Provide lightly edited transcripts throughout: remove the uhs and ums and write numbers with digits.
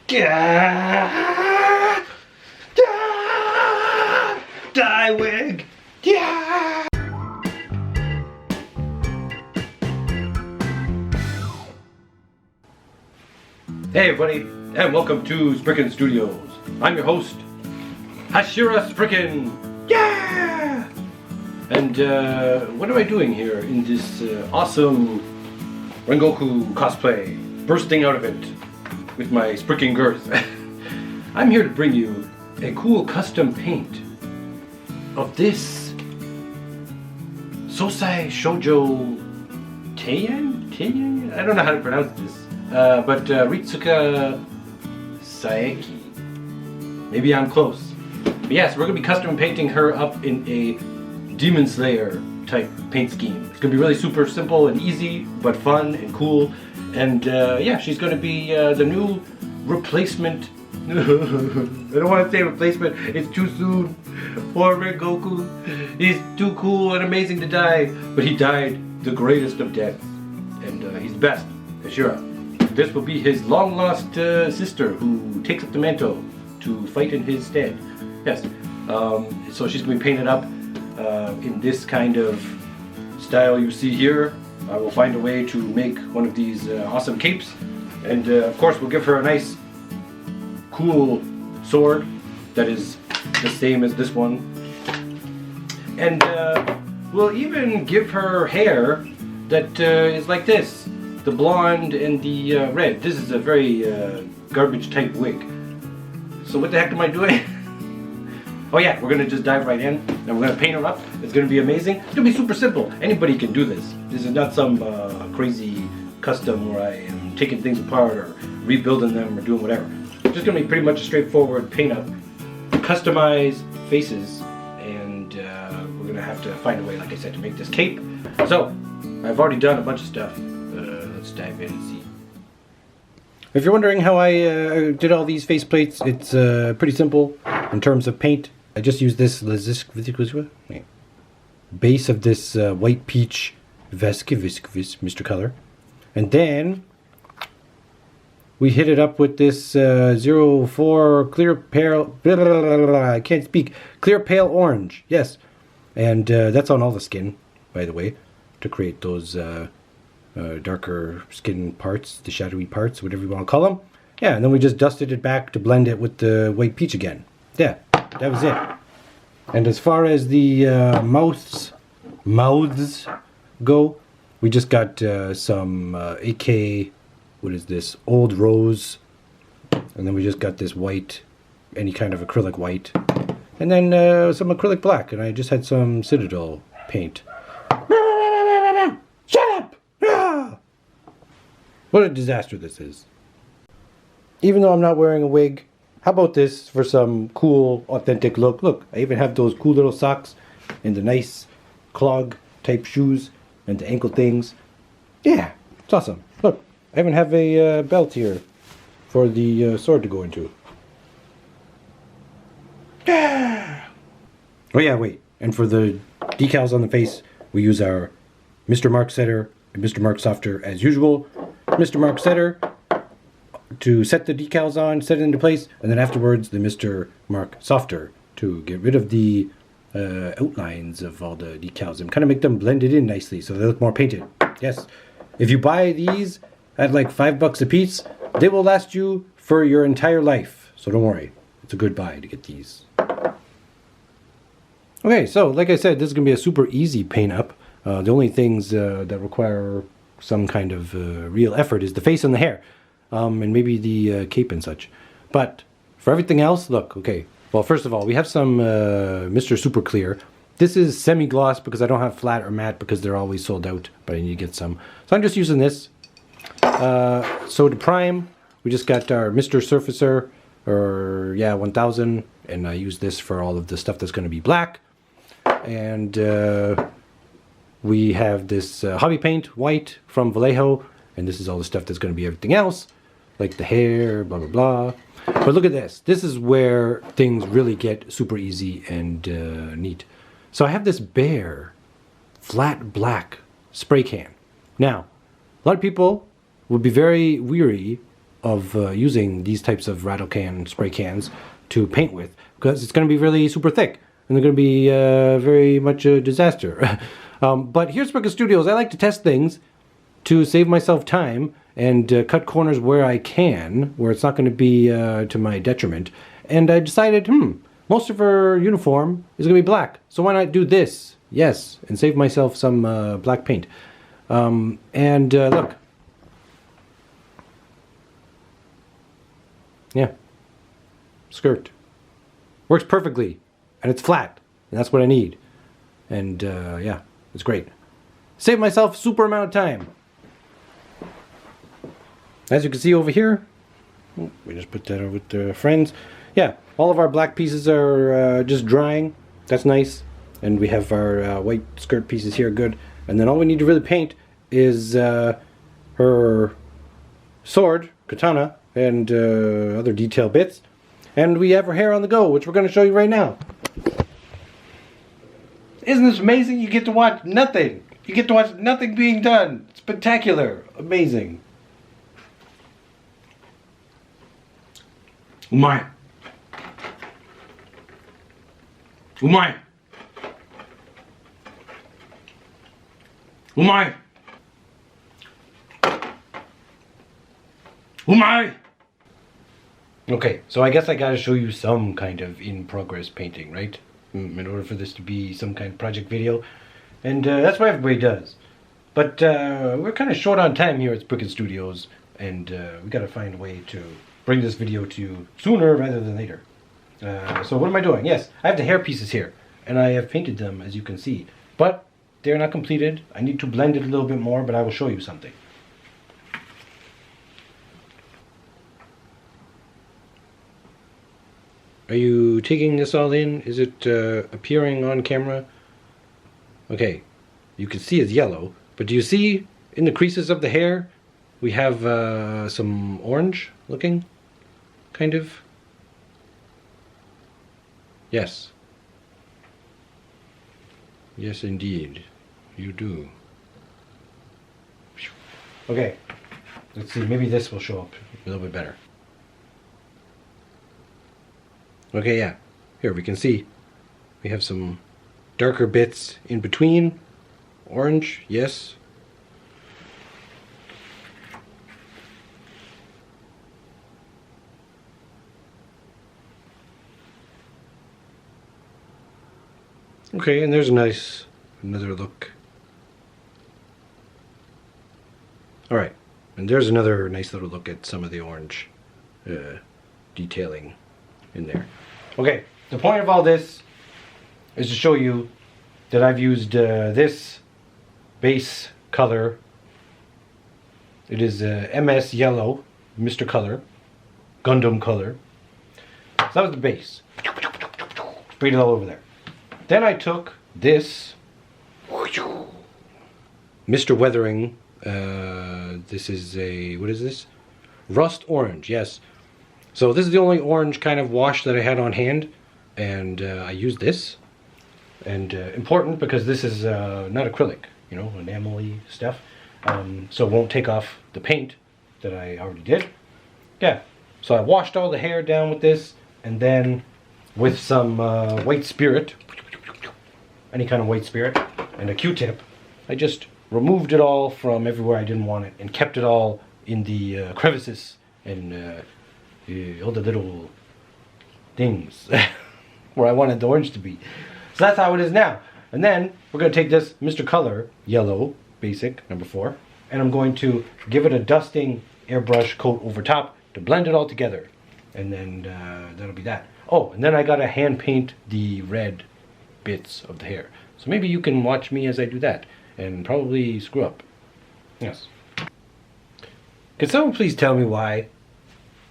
Yeah. Yeah. Die wig. Yeah. Hey everybody, and welcome to Spriken Studios. I'm your host, Mr.Spriken. Yeah! And what am I doing here in this awesome Rengoku cosplay? Bursting out of it with my Spriken girth. I'm here to bring you a cool custom paint of this Sousai Shojo Teien? I don't know how to pronounce this. But Ritsuka Saeki. Maybe I'm close. But yes, we're going to be custom painting her up in a Demon Slayer type paint scheme. It's going to be really super simple and easy, but fun and cool. And yeah, she's going to be the new replacement. I don't want to say replacement, it's too soon. Poor Rengoku. He's too cool and amazing to die. But he died the greatest of deaths. And he's the best, Hashira. This will be his long-lost sister who takes up the mantle to fight in his stead. Yes, so she's going to be painted up in this kind of style you see here. I will find a way to make one of these awesome capes. And of course we'll give her a nice, cool sword that is the same as this one. And we'll even give her hair that is like this. The blonde and the red. This is a very garbage type wig. So what the heck am I doing? Oh yeah, we're gonna just dive right in and we're gonna paint her up. It's gonna be amazing. It's gonna be super simple. Anybody can do this. This is not some crazy custom where I am taking things apart or rebuilding them or doing whatever. It's just gonna be pretty much a straightforward paint up, customize faces, and we're gonna have to find a way, like I said, to make this cape. So I've already done a bunch of stuff. Let's dive in and see. If you're wondering how I did all these face plates, it's pretty simple in terms of paint. I just used this base of this white peach Mr. Color. And then we hit it up with this 04 clear pale, I can't speak, clear pale orange, yes. And that's on all the skin, by the way, to create those darker skin parts, the shadowy parts, whatever you want to call them. Yeah, and then we just dusted it back to blend it with the white peach again. Yeah, that was it. And as far as the mouths go, we just got some AK, what is this, Old Rose, and then we just got this white, any kind of acrylic white, and then some acrylic black, and I just had some Citadel paint. Shut up! What a disaster this is. Even though I'm not wearing a wig, how about this for some cool, authentic look? Look, I even have those cool little socks and the nice clog type shoes and the ankle things. Yeah, it's awesome. Look, I even have a belt here for the sword to go into. Oh yeah, wait. And for the decals on the face, we use our Mr. Mark Setter and Mr. Mark Softer as usual. Mr. Mark Setter to set the decals on, set it into place, and then afterwards the Mr. Mark Softer to get rid of the outlines of all the decals and kind of make them blended in nicely so they look more painted. Yes, if you buy these at like $5 a piece, they will last you for your entire life. So don't worry, it's a good buy to get these. Okay, so like I said, this is going to be a super easy paint up. The only things that require some kind of real effort is the face and the hair, and maybe the cape and such. But for everything else, look, okay. Well, first of all, we have some Mr. Super Clear. This is semi-gloss because I don't have flat or matte because they're always sold out, but I need to get some. So I'm just using this. So to prime, we just got our Mr. Surfacer, or yeah, 1000, and I use this for all of the stuff that's going to be black. And we have this hobby paint, white, from Vallejo, and this is all the stuff that's going to be everything else, like the hair, blah, blah, blah. But look at this. This is where things really get super easy and neat. So I have this bare, flat black spray can. Now, a lot of people would be very weary of using these types of rattle can spray cans to paint with, because it's going to be really super thick and they're going to be very much a disaster. But here's Spriken Studios. I like to test things to save myself time and cut corners where I can, where it's not going to be to my detriment. And I decided, most of her uniform is going to be black, so why not do this? Yes, and save myself some black paint. And look. Yeah. Skirt. Works perfectly. And it's flat. And that's what I need. And yeah, it's great. Save myself a super amount of time. As you can see over here, we just put that over with the friends. Yeah, all of our black pieces are just drying. That's nice. And we have our white skirt pieces here, good. And then all we need to really paint is her sword, katana, and other detail bits. And we have her hair on the go, which we're going to show you right now. Isn't this amazing? You get to watch nothing. You get to watch nothing being done. Spectacular. Amazing. Umai. Umai. Umai. Umai. Okay, so I guess I gotta show you some kind of in-progress painting, right? In order for this to be some kind of project video. And that's what everybody does. But we're kind of short on time here at Spriken Studios, and we gotta find a way to bring this video to you sooner rather than later. So what am I doing? Yes, I have the hair pieces here, and I have painted them, as you can see. But they're not completed. I need to blend it a little bit more, but I will show you something. Are you taking this all in? Is it appearing on camera? Okay, you can see it's yellow, but do you see in the creases of the hair we have some orange looking, kind of? Yes. Yes, indeed, you do. Okay, let's see, maybe this will show up a little bit better. Okay, yeah. Here we can see we have some darker bits in between. Orange, yes. Okay, and there's another look. Alright, and there's another nice little look at some of the orange detailing in there. Okay, the point of all this is to show you that I've used this base color. It is MS Yellow, Mr. Color, Gundam Color. So that was the base. Sprayed it all over there. Then I took this Mr. Weathering. This is a, what is this? Rust Orange, yes. So this is the only orange kind of wash that I had on hand, and I used this. And important because this is not acrylic, you know, enamel-y stuff. So it won't take off the paint that I already did. Yeah, so I washed all the hair down with this, and then with some white spirit, any kind of white spirit, and a Q-tip, I just removed it all from everywhere I didn't want it, and kept it all in the crevices and all the little things where I wanted the orange to be. So that's how it is now. And then we're going to take this Mr. Color Yellow Basic number 4, and I'm going to give it a dusting airbrush coat over top to blend it all together. And then that'll be that. Oh, and then I got to hand paint the red bits of the hair. So maybe you can watch me as I do that and probably screw up. Yes. Can someone please tell me why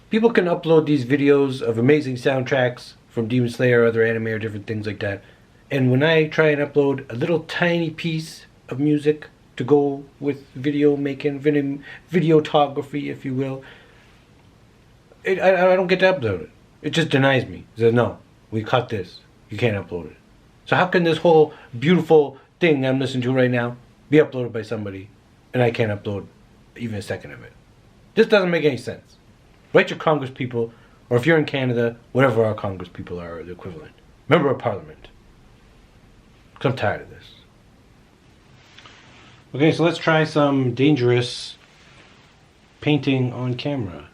people can upload these videos of amazing soundtracks from Demon Slayer or other anime or different things like that, and when I try and upload a little tiny piece of music to go with video making, videography, if you will, I don't get to upload it. It just denies me. It says, no, we cut this. You can't upload it. So how can this whole beautiful thing I'm listening to right now be uploaded by somebody and I can't upload even a second of it? This doesn't make any sense. Write your Congress people, or if you're in Canada, whatever our Congress people are, the equivalent. Member of Parliament. Because I'm tired of this. Okay, so let's try some dangerous painting on camera.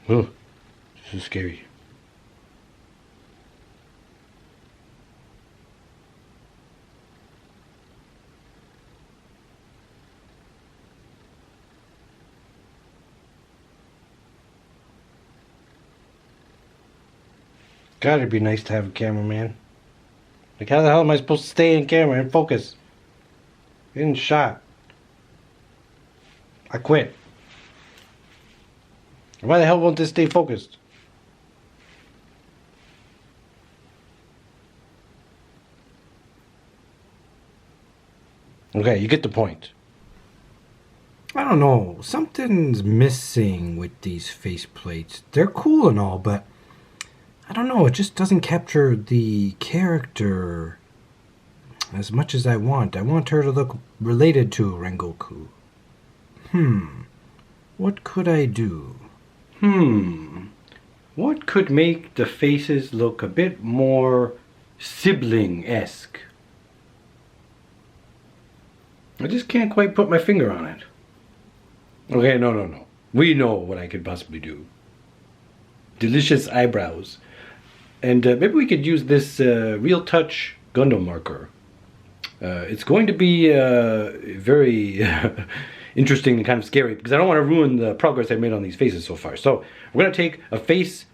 Oh, this is scary. God, it'd be nice to have a cameraman. Like, how the hell am I supposed to stay in camera and focus? Getting shot. I quit. Why the hell won't this stay focused? Okay, you get the point. I don't know. Something's missing with these faceplates. They're cool and all, but I don't know. It just doesn't capture the character as much as I want. I want her to look related to Rengoku. What could I do? What could make the faces look a bit more sibling-esque? I just can't quite put my finger on it. Okay, no. We know what I could possibly do. Delicious eyebrows. And maybe we could use this Real Touch Gundam marker. It's going to be very interesting and kind of scary because I don't want to ruin the progress I've made on these faces so far. So we're going to take a face,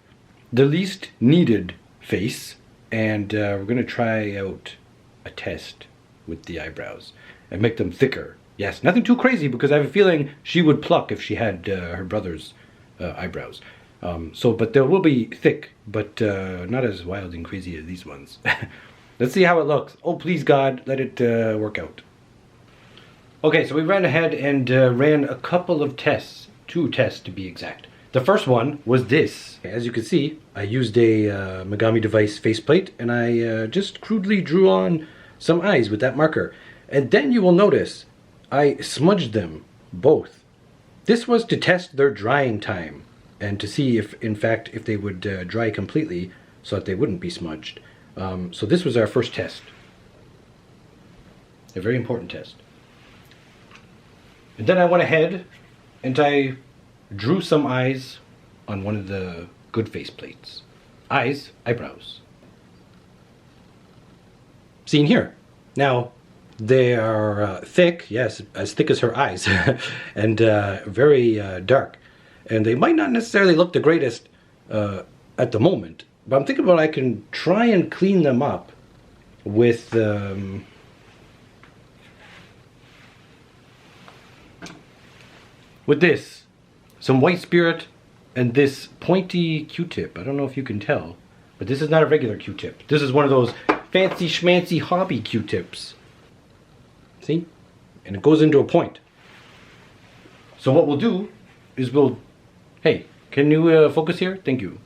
the least needed face, and we're going to try out a test with the eyebrows and make them thicker. Yes, nothing too crazy because I have a feeling she would pluck if she had her brother's eyebrows. But they will be thick, but not as wild and crazy as these ones. Let's see how it looks. Oh, please God, let it work out. Okay, so we ran ahead and ran a couple of tests. 2 tests to be exact. The first one was this. As you can see, I used a Megami Device faceplate and I just crudely drew on some eyes with that marker. And then you will notice I smudged them both. This was to test their drying time and to see if, in fact, if they would dry completely so that they wouldn't be smudged. So this was our first test. A very important test. And then I went ahead and I drew some eyes on one of the good face plates. Eyes, eyebrows. Seen here. Now, they are thick, yes, as thick as her eyes, and very dark. And they might not necessarily look the greatest at the moment, but I'm thinking about I can try and clean them up with this, some white spirit and this pointy Q-tip. I don't know if you can tell, but this is not a regular Q-tip. This is one of those fancy schmancy hobby Q-tips. See? And it goes into a point. So what we'll do is hey, can you focus here? Thank you.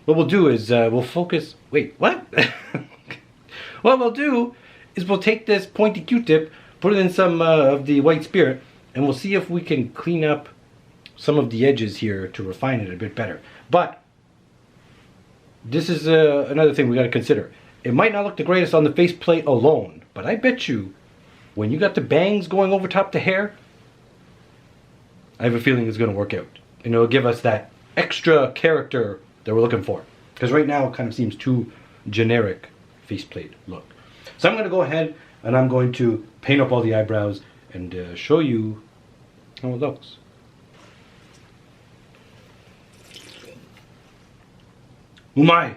What we'll do is we'll focus. Wait, what? What we'll do is we'll take this pointy Q-tip, put it in some of the white spirit, and we'll see if we can clean up some of the edges here to refine it a bit better. But this is another thing we got to consider. It might not look the greatest on the faceplate alone, but I bet you when you got the bangs going over top the hair, I have a feeling it's going to work out. And it'll give us that extra character that we're looking for. Because right now it kind of seems too generic faceplate look. So I'm going to go ahead and I'm going to paint up all the eyebrows and show you how it looks. Oh my!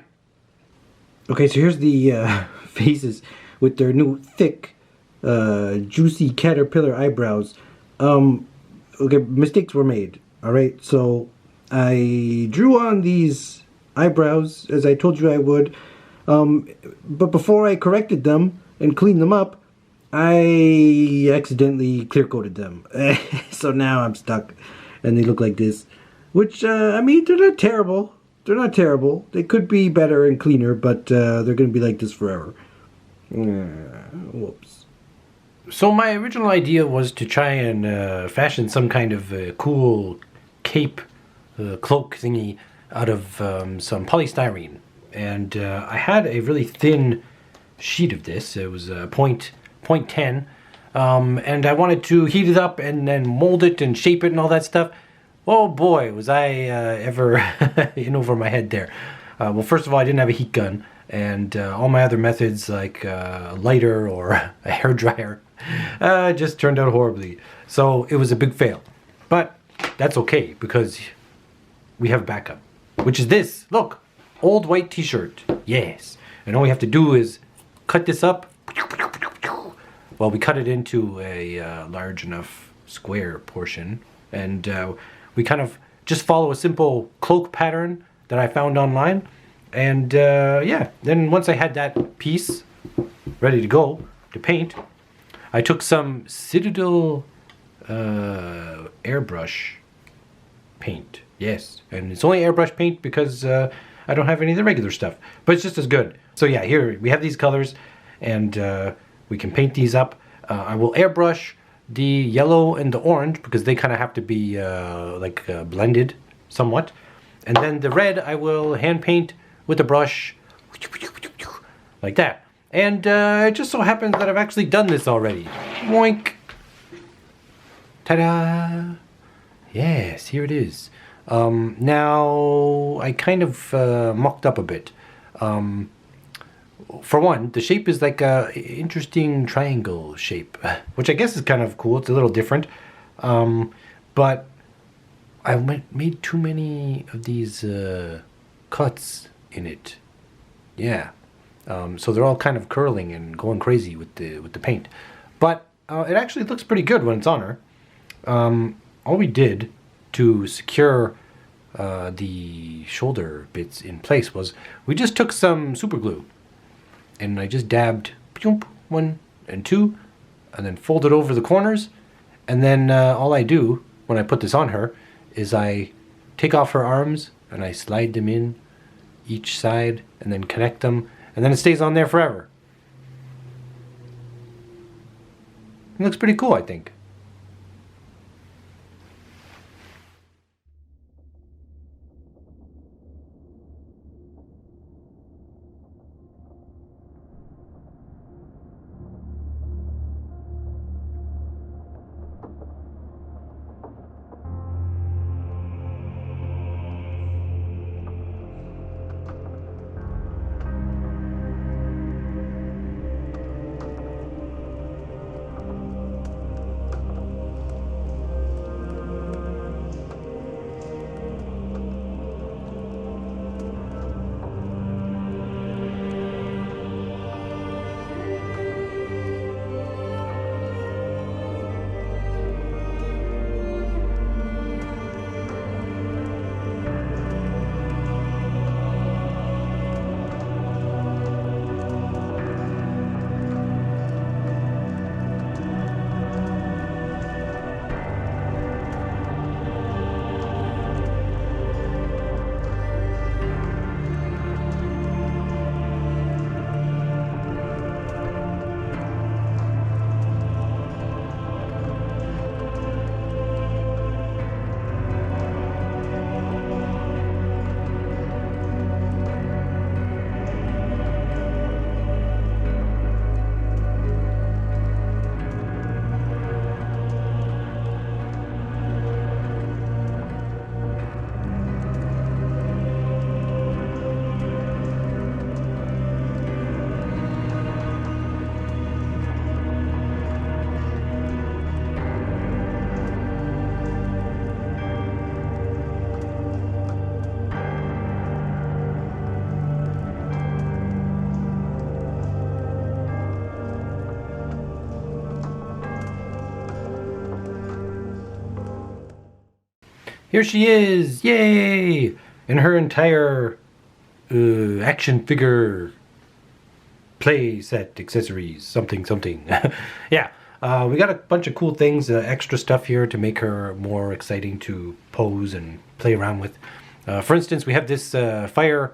Okay, so here's the faces with their new thick, juicy caterpillar eyebrows. Okay, mistakes were made. Alright, so I drew on these eyebrows as I told you I would. But before I corrected them and cleaned them up, I accidentally clear coated them. So now I'm stuck and they look like this. Which, I mean, they're not terrible. They're not terrible. They could be better and cleaner, but they're going to be like this forever. Whoops. So my original idea was to try and fashion some kind of cool cape cloak thingy out of some polystyrene. And I had a really thin sheet of this. It was point 10. And I wanted to heat it up and then mold it and shape it and all that stuff. Oh boy, was I ever in over my head there. Well, first of all, I didn't have a heat gun. And all my other methods, like a lighter or a hairdryer, just turned out horribly. So it was a big fail. But that's okay, because we have backup. Which is this. Look. Old white t-shirt. Yes. And all we have to do is cut this up. Well, we cut it into a large enough square portion. And we kind of just follow a simple cloak pattern that I found online. And yeah, then once I had that piece ready to go to paint, I took some Citadel airbrush paint. Yes, and it's only airbrush paint because I don't have any of the regular stuff, but it's just as good. So yeah, here we have these colors, and we can paint these up. I will airbrush the yellow and the orange because they kind of have to be blended somewhat. And then the red I will hand paint with a brush like that. And it just so happens that I've actually done this already. Boink! Ta-da! Yes, here it is. Now, I kind of mucked up a bit. For one, the shape is like a interesting triangle shape, which I guess is kind of cool. It's a little different. But I made too many of these cuts in it. Yeah. So they're all kind of curling and going crazy with the paint. But it actually looks pretty good when it's on her. All we did to secure the shoulder bits in place was we just took some super glue and I just dabbed 1 and 2 and then folded over the corners, and then all I do when I put this on her is I take off her arms and I slide them in each side and then connect them, and then it stays on there forever. It looks pretty cool, I think. Here she is! Yay! In her entire action figure play set accessories, something. Yeah, we got a bunch of cool things, extra stuff here to make her more exciting to pose and play around with. For instance, we have this fire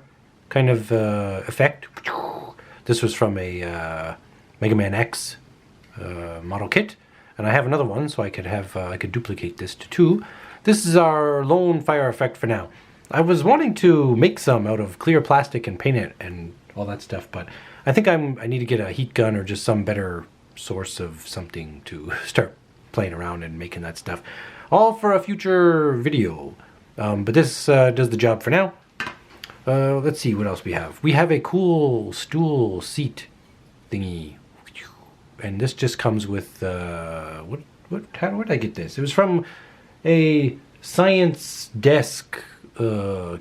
kind of effect. This was from a Mega Man X model kit. And I have another one, so I could duplicate this to 2. This is our lone fire effect for now. I was wanting to make some out of clear plastic and paint it and all that stuff, but I think I need to get a heat gun or just some better source of something to start playing around and making that stuff. All for a future video. But this does the job for now. Let's see what else we have. We have a cool stool seat thingy. And this just comes with, where did I get this? It was from a science desk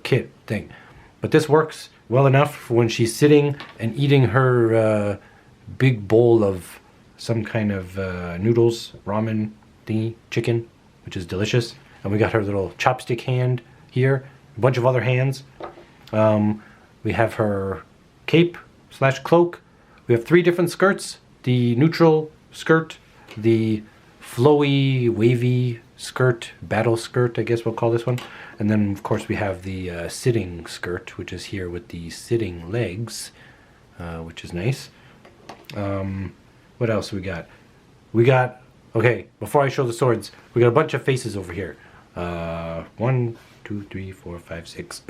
kit thing. But this works well enough for when she's sitting and eating her big bowl of some kind of noodles, ramen thingy, chicken, which is delicious. And we got her little chopstick hand here, a bunch of other hands. We have her cape / cloak. We have 3 different skirts. The neutral skirt, the flowy, wavy skirt, battle skirt, I guess we'll call this one. And then, of course, we have the sitting skirt, which is here with the sitting legs, which is nice. What else we got? Okay, before I show the swords, we got a bunch of faces over here. 1, 2, 3, 4, 5, 6.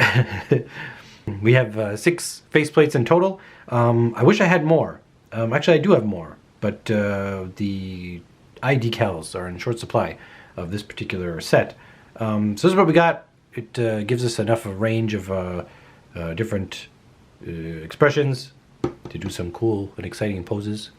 We have 6 faceplates in total. I wish I had more. Actually, I do have more, but the eye decals are in short supply of this particular set. So this is what we got. It gives us enough of a range of different expressions to do some cool and exciting poses.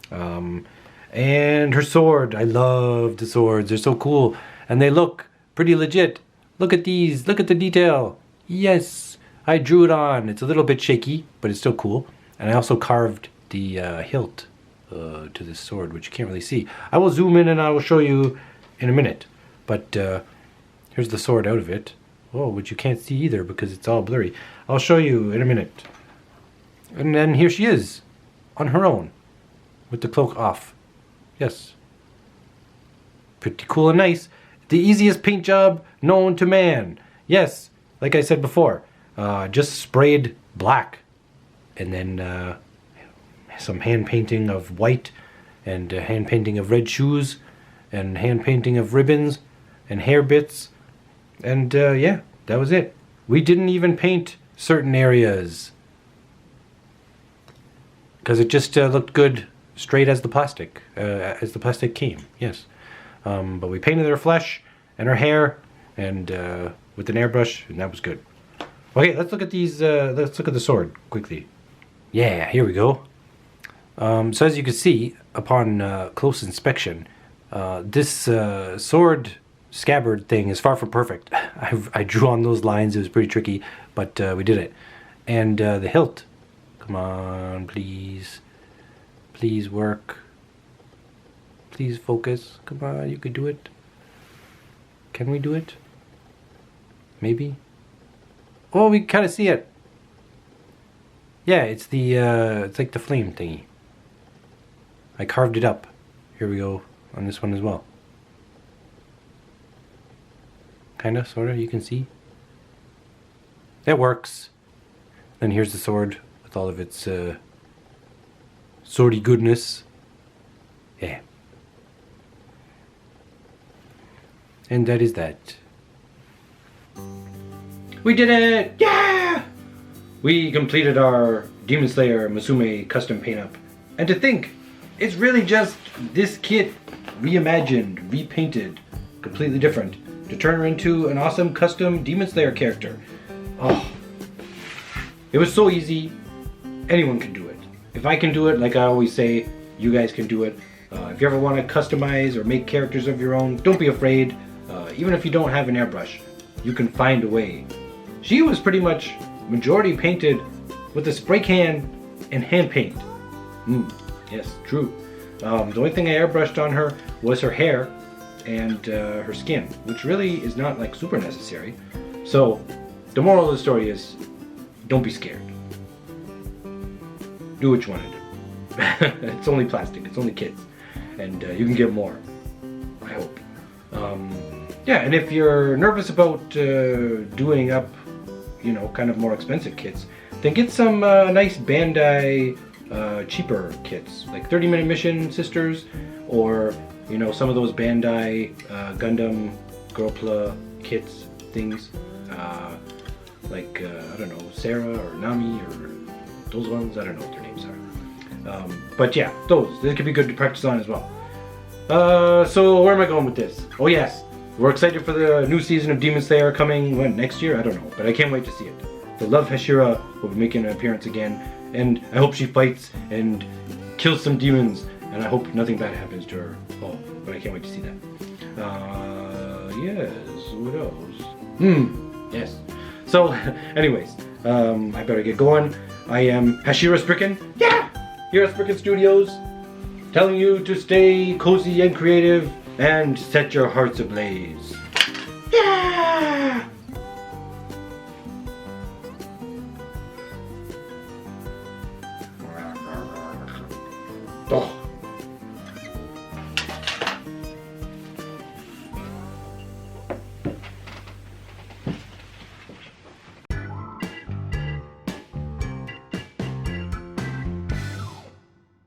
And her sword. I love the swords. They're so cool. And they look pretty legit. Look at these. Look at the detail. Yes, I drew it on. It's a little bit shaky, but it's still cool. And I also carved the hilt to this sword, which you can't really see. I will zoom in and I will show you in a minute. But here's the sword out of it. Oh, which you can't see either because it's all blurry. I'll show you in a minute. And then here she is, on her own, with the cloak off. Yes. Pretty cool and nice. The easiest paint job known to man. Yes, like I said before, just sprayed black. And then some hand painting of white, and hand painting of red shoes, and hand painting of ribbons, and hair bits. And yeah, that was it. We didn't even paint certain areas, because it just looked good straight as the plastic came, yes. But we painted her flesh and her hair, and with an airbrush, and that was good. Okay, let's look at these. Let's look at the sword quickly. Yeah, here we go. So as you can see, upon close inspection, this sword scabbard thing is far from perfect. I drew on those lines. It was pretty tricky, but we did it. And the hilt. Come on, please. Please work. Please focus. Come on, you could do it. Can we do it? Maybe? Oh, we kind of see it. Yeah, it's the it's like the flame thingy. I carved it up. Here we go on this one as well. Kinda, sorta, you can see. That works. Then here's the sword with all of its swordy goodness. Yeah. And that is that. We did it! Yeah! We completed our Demon Slayer Musume custom paint up. And to think, it's really just this kit reimagined, repainted, completely different, to turn her into an awesome custom Demon Slayer character. Oh, it was so easy. Anyone can do it. If I can do it, like I always say, you guys can do it. If you ever want to customize or make characters of your own, don't be afraid. Even if you don't have an airbrush, you can find a way. She was pretty much majority painted with a spray can and hand paint. Yes, true. The only thing I airbrushed on her was her hair and her skin, which really is not like super necessary. So the moral of the story is, don't be scared. Do what you want to do. It's only plastic, it's only kits, and you can get more, I hope. Yeah, and if you're nervous about doing up, you know, kind of more expensive kits, then get some nice Bandai cheaper kits, like 30-minute mission sisters, or you know, some of those Bandai Gundam Girlpla kits things, like I don't know, Sarah or Nami or those ones. I don't know what their names are. But yeah, those they could be good to practice on as well. So where am I going with this? Oh yes, we're excited for the new season of Demon Slayer coming next year. I don't know, but I can't wait to see it. The Love Hashira will be making an appearance again, and I hope she fights and kills some demons, and I hope nothing bad happens to her. Oh, but I can't wait to see that. Yes, what else? Yes. So, anyways, I better get going. I am Mr.Spriken. Yeah! Here at Spriken Studios, telling you to stay cozy and creative and set your hearts ablaze.